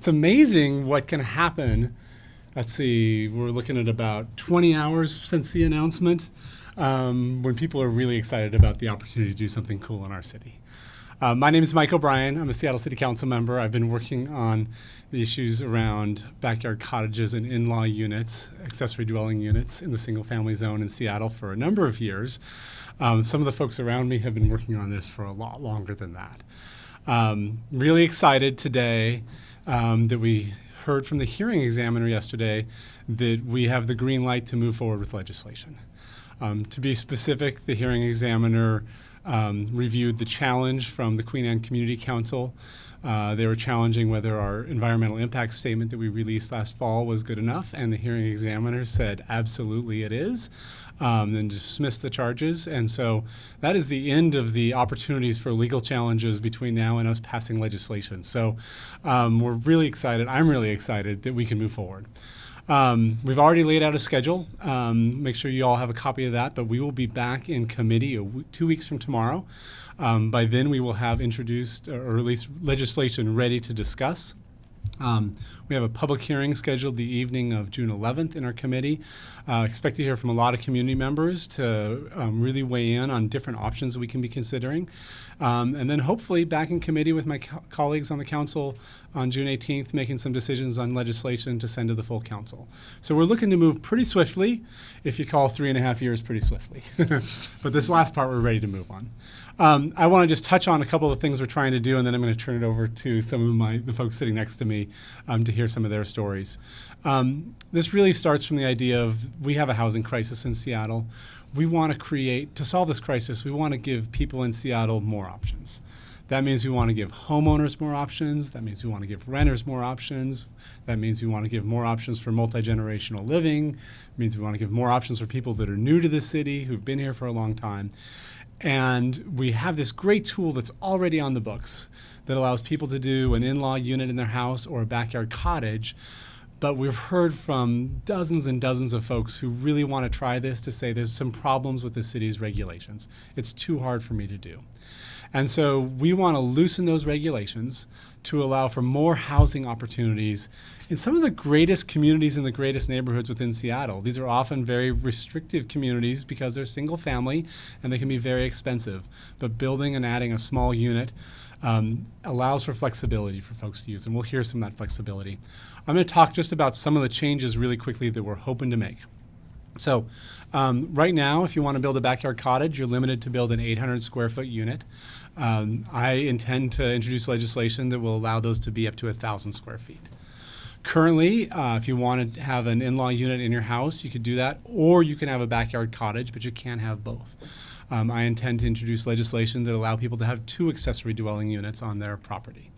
It's amazing what can happen. Let's see, we're looking at about 20 hours since the announcement when people are really excited about the opportunity to do something cool in our city. My name is Mike O'Brien. I'm a Seattle City Council member. I've been working on the issues around backyard cottages and in-law units, accessory dwelling units in the single-family zone in Seattle for a number of years. Some of the folks around me have been working on this for a lot longer than that. Really excited today that we heard from the hearing examiner yesterday that we have the green light to move forward with legislation. To be specific, the hearing examiner reviewed the challenge from the Queen Anne Community Council. They were challenging whether our environmental impact statement that we released last fall was good enough, and the hearing examiner said absolutely it is, and dismissed the charges. And so that is the end of the opportunities for legal challenges between now and us passing legislation. So we're really excited. I'm really excited that we can move forward. We've already laid out a schedule. Make sure you all have a copy of that, but we will be back in committee 2 weeks from tomorrow. By then we will have introduced or at least legislation ready to discuss. We have a public hearing scheduled the evening of June 11th in our committee. Expect to hear from a lot of community members to really weigh in on different options that we can be considering. And then hopefully back in committee with my colleagues on the council on June 18th, making some decisions on legislation to send to the full council. So we're looking to move pretty swiftly, if you call 3.5 years pretty swiftly. But this last part we're ready to move on. I want to just touch on a couple of things we're trying to do, and then I'm going to turn it over to some of the folks sitting next to me to hear some of their stories. This really starts from the idea of we have a housing crisis in Seattle. We want to solve this crisis, we want to give people in Seattle more options. That means we want to give homeowners more options. That means we want to give renters more options. That means we want to give more options for multi-generational living. It means we want to give more options for people that are new to the city, who've been here for a long time. And we have this great tool that's already on the books that allows people to do an in-law unit in their house or a backyard cottage. But we've heard from dozens and dozens of folks who really want to try this to say there's some problems with the city's regulations. It's too hard for me to do. And so we want to loosen those regulations to allow for more housing opportunities in some of the greatest communities in the greatest neighborhoods within Seattle. These are often very restrictive communities because they're single family and they can be very expensive. But building and adding a small unit allows for flexibility for folks to use, and we'll hear some of that flexibility. I'm going to talk just about some of the changes really quickly that we're hoping to make. So right now, if you want to build a backyard cottage, you're limited to build an 800 square foot unit. I intend to introduce legislation that will allow those to be up to 1,000 square feet. Currently, if you want to have an in-law unit in your house, you could do that, or you can have a backyard cottage, but you can't have both. I intend to introduce legislation that allow people to have 2 accessory dwelling units on their property.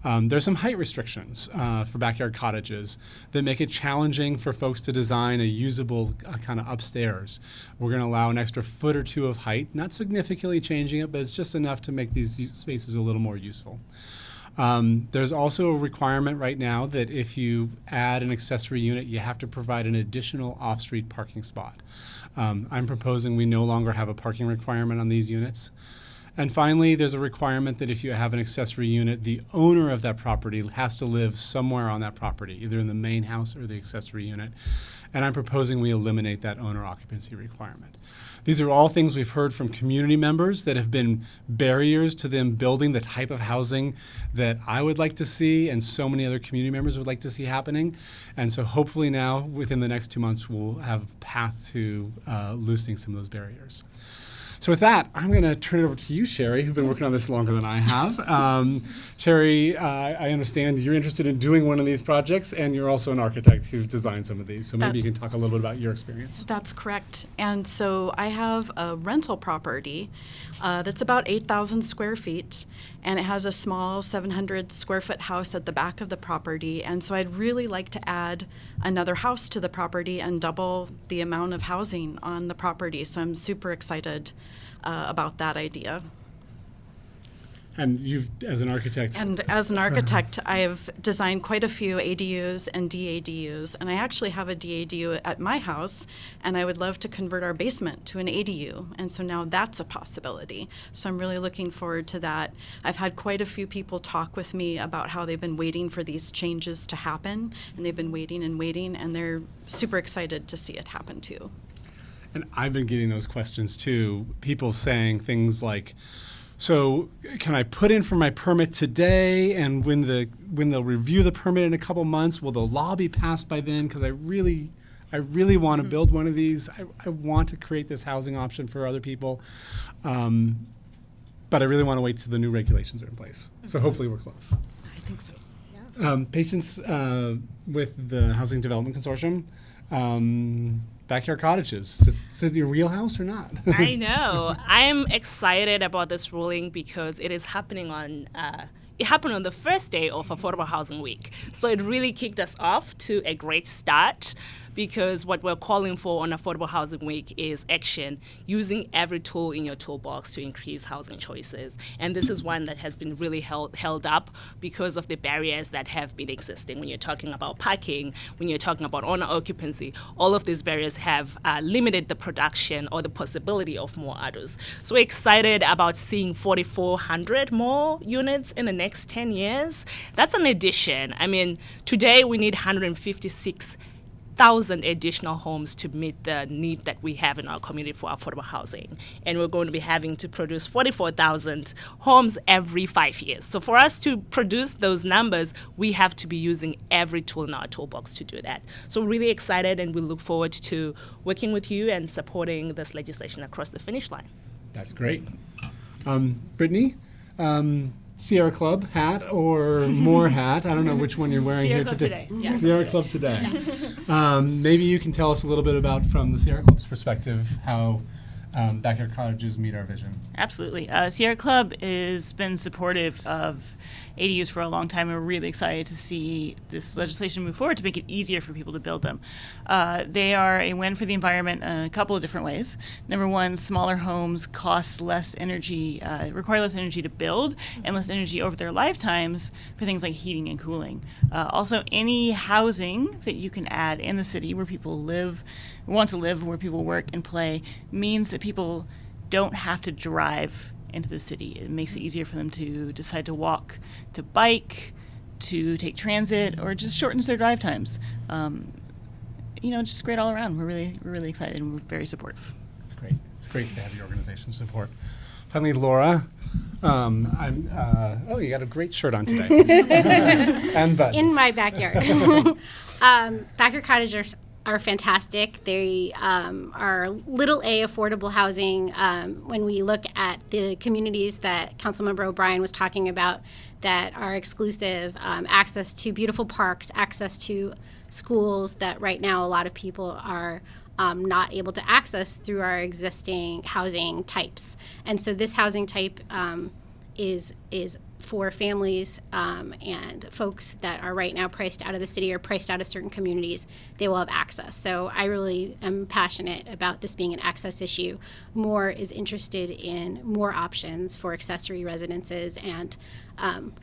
There's some height restrictions for backyard cottages that make it challenging for folks to design a usable kind of upstairs. We're going to allow an extra foot or 2 of height, not significantly changing it, but it's just enough to make these spaces a little more useful. There's also a requirement right now that if you add an accessory unit, you have to provide an additional off-street parking spot. I'm proposing we no longer have a parking requirement on these units. And finally, there's a requirement that if you have an accessory unit, the owner of that property has to live somewhere on that property, either in the main house or the accessory unit. And I'm proposing we eliminate that owner occupancy requirement. These are all things we've heard from community members that have been barriers to them building the type of housing that I would like to see and so many other community members would like to see happening. And so hopefully now, within the next 2 months, we'll have a path to loosening some of those barriers. So with that, I'm going to turn it over to you, SHERI, who's been working on this longer than I have. SHERI, I understand you're interested in doing one of these projects, and you're also an architect who's designed some of these. So maybe you can talk a little bit about your experience. That's correct. And so I have a rental property that's about 8,000 square feet, and it has a small 700 square foot house at the back of the property. And so I'd really like to add another house to the property and double the amount of housing on the property. So I'm super excited about that idea. And you've, as an architect. And as an architect, I've designed quite a few ADUs and DADUs, and I actually have a DADU at my house, and I would love to convert our basement to an ADU, and so now that's a possibility. So I'm really looking forward to that. I've had quite a few people talk with me about how they've been waiting for these changes to happen, and they've been waiting, and they're super excited to see it happen too. And I've been getting those questions too, people saying things like, so can I put in for my permit today, and when they'll review the permit in a couple months, will the law be passed by then? Because I really want to build one of these. I want to create this housing option for other people, but I really want to wait till the new regulations are in place. So hopefully we're close. I think so. Patients with the Housing Development Consortium, backyard cottages. Is it your wheelhouse or not? I know. I am excited about this ruling because it is happening on it happened on the first day of Affordable Housing Week. So it really kicked us off to a great start, because what we're calling for on Affordable Housing Week is action, using every tool in your toolbox to increase housing choices. And this is one that has been really held up because of the barriers that have been existing. When you're talking about parking, when you're talking about owner occupancy, all of these barriers have limited the production or the possibility of more others. So we're excited about seeing 4,400 more units in the next 10 years. That's an addition. I mean, today we need 156,000 additional homes to meet the need that we have in our community for affordable housing. And we're going to be having to produce 44,000 homes every 5 years. So for us to produce those numbers, we have to be using every tool in our toolbox to do that. So we're really excited, and we look forward to working with you and supporting this legislation across the finish line. That's great. Brittney, Sierra Club hat or more hat? I don't know which one you're wearing Sierra here Club today. today. Sierra Club today. Maybe you can tell us a little bit about, from the Sierra Club's perspective, how backyard cottages meet our vision. Absolutely. Sierra Club has been supportive of ADUs for a long time, and we're really excited to see this legislation move forward to make it easier for people to build them. They are a win for the environment in a couple of different ways. Number one, smaller homes cost less energy, require less energy to build, and less energy over their lifetimes for things like heating and cooling. Also, any housing that you can add in the city where people want to live, where people work and play, means that people don't have to drive into the city. It makes it easier for them to decide to walk, to bike, to take transit, or just shortens their drive times. Just great all around. We're really excited, and we're very supportive. It's great. It's great to have your organization support. Finally, Laura, you got a great shirt on today. And buttons. In my backyard. Backyard cottages are fantastic. They are little a affordable housing. When we look at the communities that Councilmember O'Brien was talking about that are exclusive, access to beautiful parks, access to schools that right now a lot of people are not able to access through our existing housing types. And so this housing type is for families and folks that are right now priced out of the city or priced out of certain communities. They will have access. So I really am passionate about this being an access issue. More is interested in more options for accessory residences and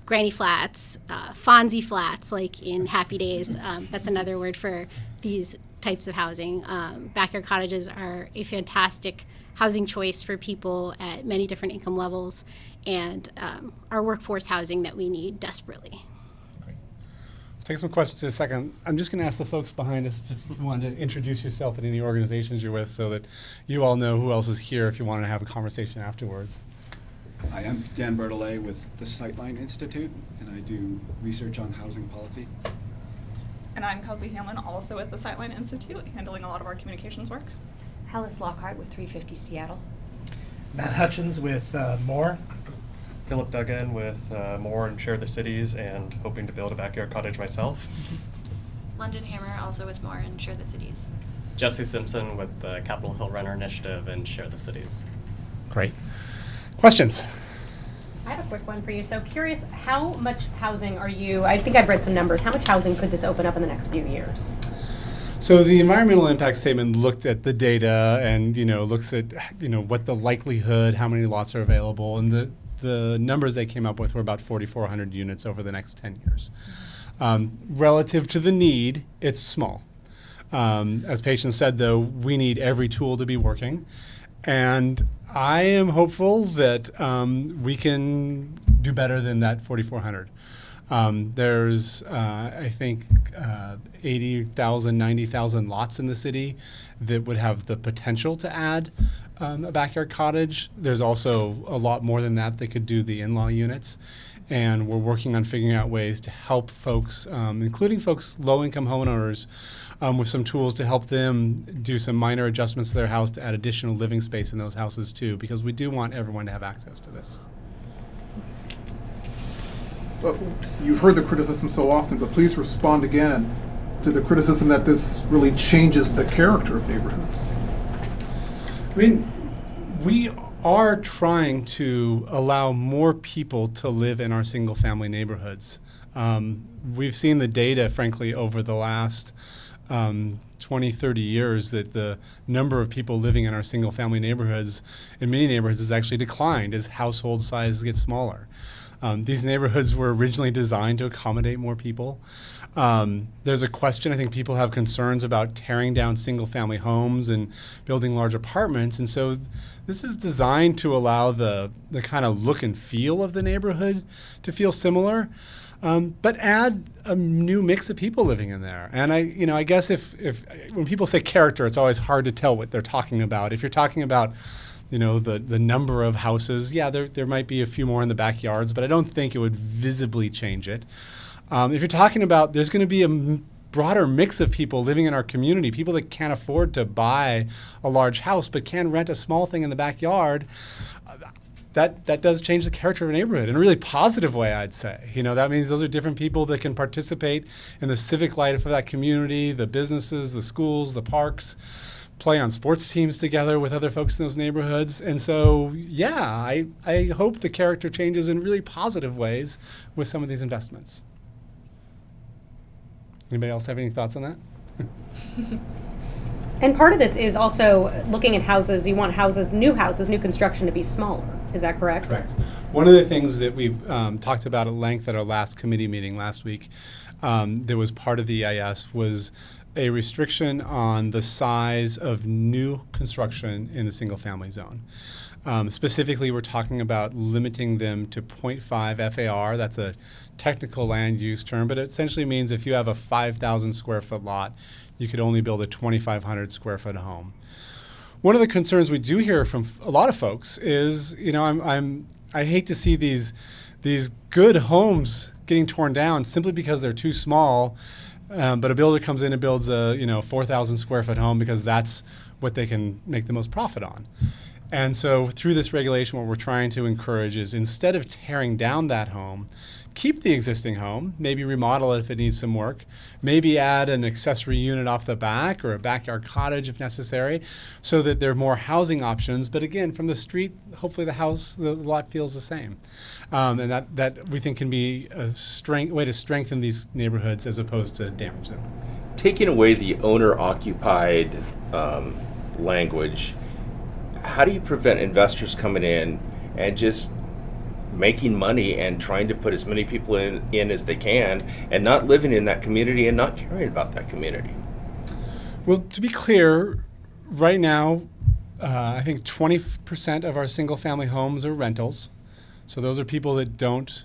granny flats, Fonzie flats, like in Happy Days. That's another word for these types of housing. Backyard cottages are a fantastic housing choice for people at many different income levels, and our workforce housing that we need desperately. Great. We'll take some questions in a second. I'm just going to ask the folks behind us if you want to introduce yourself and any organizations you're with, so that you all know who else is here if you want to have a conversation afterwards. I am Dan BOLLAY with the Sightline Institute, and I do research on housing policy. And I'm Kelsey Hamlin, also at the Sightline Institute, handling a lot of our communications work. Alice Lockhart with 350 Seattle. Matt Hutchins with Moore. Philip Duggan with Moore and Share the Cities, and hoping to build a backyard cottage myself. London Hammer, also with Moore and Share the Cities. Jesse Simpson with the Capitol Hill Runner Initiative and Share the Cities. Great. Questions? I have a quick one for you. So curious, how much housing I think I've read some numbers, how much housing could this open up in the next few years? So the environmental impact statement looked at the data and, looks at, what the likelihood, how many lots are available. And the numbers they came up with were about 4,400 units over the next 10 years. Relative to the need, it's small. As Patience said, though, we need every tool to be working. And I am hopeful that we can do better than that 4,400. There's, I think, 80,000, 90,000 lots in the city that would have the potential to add a backyard cottage. There's also a lot more than that that could do the in-law units. And we're working on figuring out ways to help folks, including folks, low-income homeowners, with some tools to help them do some minor adjustments to their house to add additional living space in those houses too, because we do want everyone to have access to this. You've heard the criticism so often, but please respond again to the criticism that this really changes the character of neighborhoods. I mean, we are trying to allow more people to live in our single-family neighborhoods. We've seen the data, frankly, over the last 20, 30 years that the number of people living in our single-family neighborhoods, in many neighborhoods, has actually declined as household sizes get smaller. These neighborhoods were originally designed to accommodate more people. There's a question, I think people have concerns about tearing down single-family homes and building large apartments, and so this is designed to allow the kind of look and feel of the neighborhood to feel similar, but add a new mix of people living in there. And I guess if when people say character, it's always hard to tell what they're talking about. If you're talking about the number of houses, yeah, there might be a few more in the backyards, but I don't think it would visibly change it. If you're talking about there's going to be a broader mix of people living in our community, people that can't afford to buy a large house but can rent a small thing in the backyard, that does change the character of a neighborhood in a really positive way, I'd say. That means those are different people that can participate in the civic life of that community, the businesses, the schools, the parks, play on sports teams together with other folks in those neighborhoods. And so, yeah, I hope the character changes in really positive ways with some of these investments. Anybody else have any thoughts on that? And part of this is also looking at houses. You want new construction to be smaller. Is that correct? Correct. One of the things that we talked about at length at our last committee meeting last week that was part of the EIS was a restriction on the size of new construction in the single-family zone. Specifically, we're talking about limiting them to 0.5 FAR. That's a technical land use term, but it essentially means if you have a 5,000 square foot lot, you could only build a 2,500 square foot home. One of the concerns we do hear from a lot of folks is, I hate to see these good homes getting torn down simply because they're too small, but a builder comes in and builds a 4,000 square foot home because that's what they can make the most profit on. And so through this regulation, what we're trying to encourage is instead of tearing down that home, keep the existing home, maybe remodel it if it needs some work, maybe add an accessory unit off the back or a backyard cottage if necessary, so that there are more housing options. But again, from the street, hopefully the lot feels the same. And that we think can be a way to strengthen these neighborhoods as opposed to damage them. Taking away the owner-occupied language, how do you prevent investors coming in and just making money and trying to put as many people in as they can and not living in that community and not caring about that community? Well, to be clear, right now, I think 20% of our single-family homes are rentals. So those are people that don't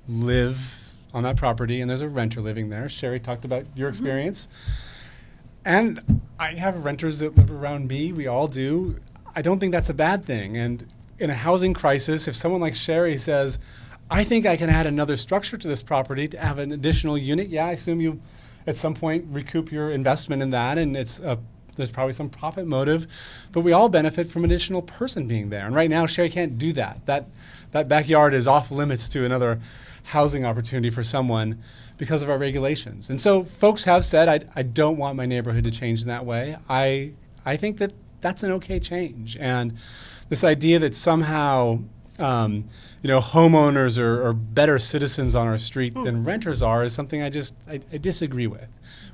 live on that property, and there's a renter living there. SHERI talked about your experience. And I have renters that live around me. We all do. I don't think that's a bad thing. And in a housing crisis, if someone like SHERI says, I think I can add another structure to this property to have an additional unit, yeah, I assume you at some point recoup your investment in that, and there's probably some profit motive, but we all benefit from an additional person being there. And right now, SHERI can't do that. That backyard is off limits to another housing opportunity for someone because of our regulations. And so folks have said, I don't want my neighborhood to change in that way. I think that's an okay change. And this idea that somehow homeowners are better citizens on our street than renters are is something I disagree with.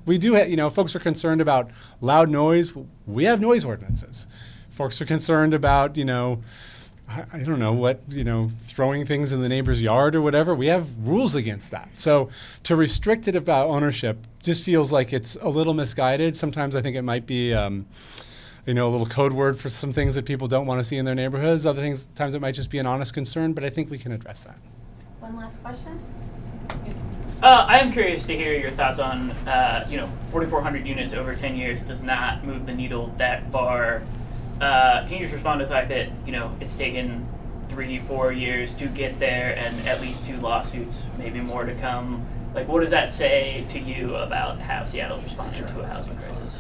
We do have, folks are concerned about loud noise. We have noise ordinances. Folks are concerned about, I don't know what, throwing things in the neighbor's yard or whatever. We have rules against that. So to restrict it about ownership just feels like it's a little misguided. Sometimes I think it might be, a little code word for some things that people don't want to see in their neighborhoods. Other things, times it might just be an honest concern, but I think we can address that. One last question. I am curious to hear your thoughts on, 4,400 units over 10 years does not move the needle that far. Can you just respond to the fact that, it's taken 3-4 years to get there and at least 2 lawsuits, maybe more to come? Like, what does that say to you about how Seattle's responding to a housing crisis?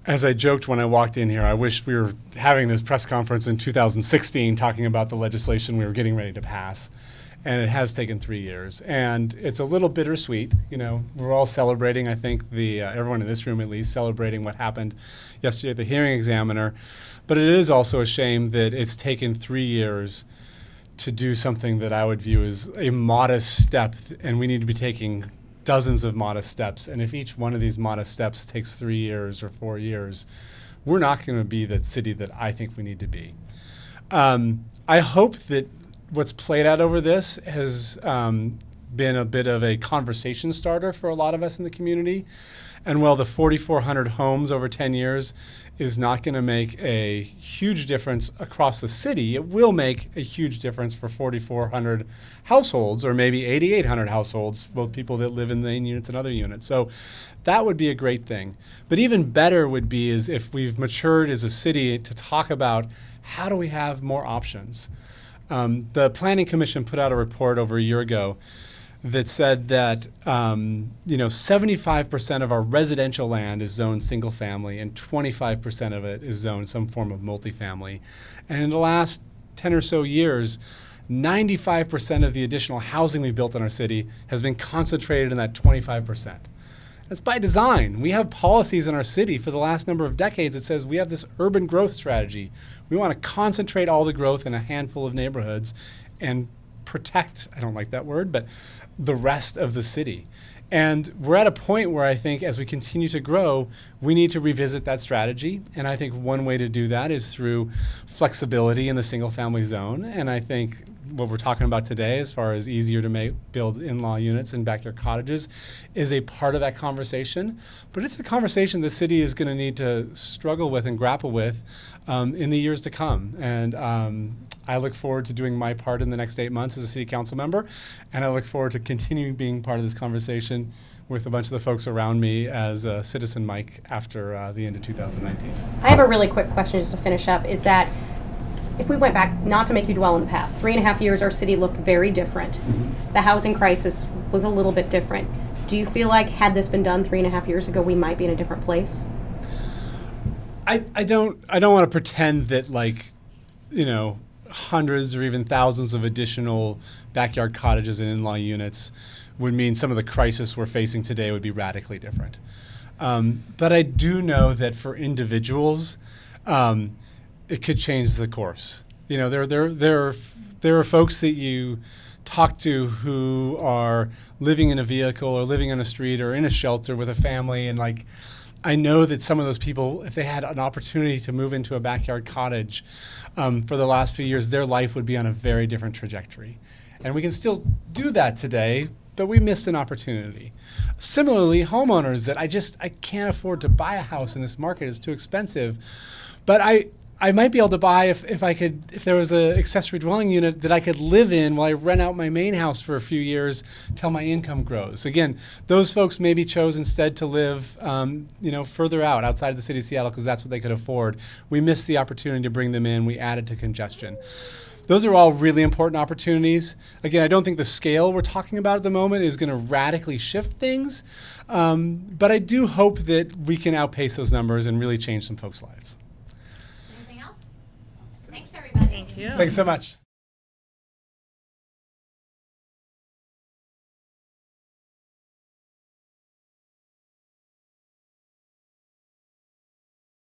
As I joked when I walked in here, I wish we were having this press conference in 2016 talking about the legislation we were getting ready to pass. And it has taken 3 years. And it's a little bittersweet. We're all celebrating, I think, everyone in this room at least, celebrating what happened yesterday at the hearing examiner. But it is also a shame that it's taken 3 years to do something that I would view as a modest step, and we need to be taking dozens of modest steps. And if each one of these modest steps takes 3 years or 4 years, we're not going to be the city that I think we need to be. I hope that what's played out over this has been a bit of a conversation starter for a lot of us in the community. And while the 4,400 homes over 10 years is not going to make a huge difference across the city, it will make a huge difference for 4,400 households, or maybe 8,800 households, both people that live in the main units and other units. So that would be a great thing. But even better would be is if we've matured as a city to talk about how do we have more options. The Planning Commission put out a report over a year ago that said that 75% of our residential land is zoned single family and 25% of it is zoned some form of multifamily. And in the last 10 or so years, 95% of the additional housing we built in our city has been concentrated in that 25%. That's by design. We have policies in our city for the last number of decades that says we have this urban growth strategy. We want to concentrate all the growth in a handful of neighborhoods and protect, I don't like that word, but the rest of the city. And we're at a point where I think as we continue to grow, we need to revisit that strategy. And I think one way to do that is through flexibility in the single family zone. And I think what we're talking about today, as far as easier to build in-law units and backyard cottages, is a part of that conversation. But it's a conversation the city is going to need to struggle with and grapple with in the years to come. And I look forward to doing my part in the next 8 months as a city council member, and I look forward to continuing being part of this conversation with a bunch of the folks around me as Citizen Mike after the end of 2019. I have a really quick question just to finish up, is that if we went back, not to make you dwell on the past, 3.5 years our city looked very different. Mm-hmm. The housing crisis was a little bit different. Do you feel like had this been done 3.5 years ago, we might be in a different place? I don't want to pretend that hundreds or even thousands of additional backyard cottages and in-law units would mean some of the crisis we're facing today would be radically different. But I do know that for individuals, it could change the course. There are folks that you talk to who are living in a vehicle or living on a street or in a shelter with a family, and I know that some of those people, if they had an opportunity to move into a backyard cottage for the last few years, their life would be on a very different trajectory. And we can still do that today, but we missed an opportunity. Similarly, homeowners that I can't afford to buy a house in this market, it's too expensive, but I might be able to buy if there was an accessory dwelling unit that I could live in while I rent out my main house for a few years till my income grows. Again, those folks maybe chose instead to live, further outside of the city of Seattle because that's what they could afford. We missed the opportunity to bring them in. We added to congestion. Those are all really important opportunities. Again, I don't think the scale we're talking about at the moment is going to radically shift things, but I do hope that we can outpace those numbers and really change some folks' lives. Anything else? Thanks, everybody. Thank you. Thanks so much.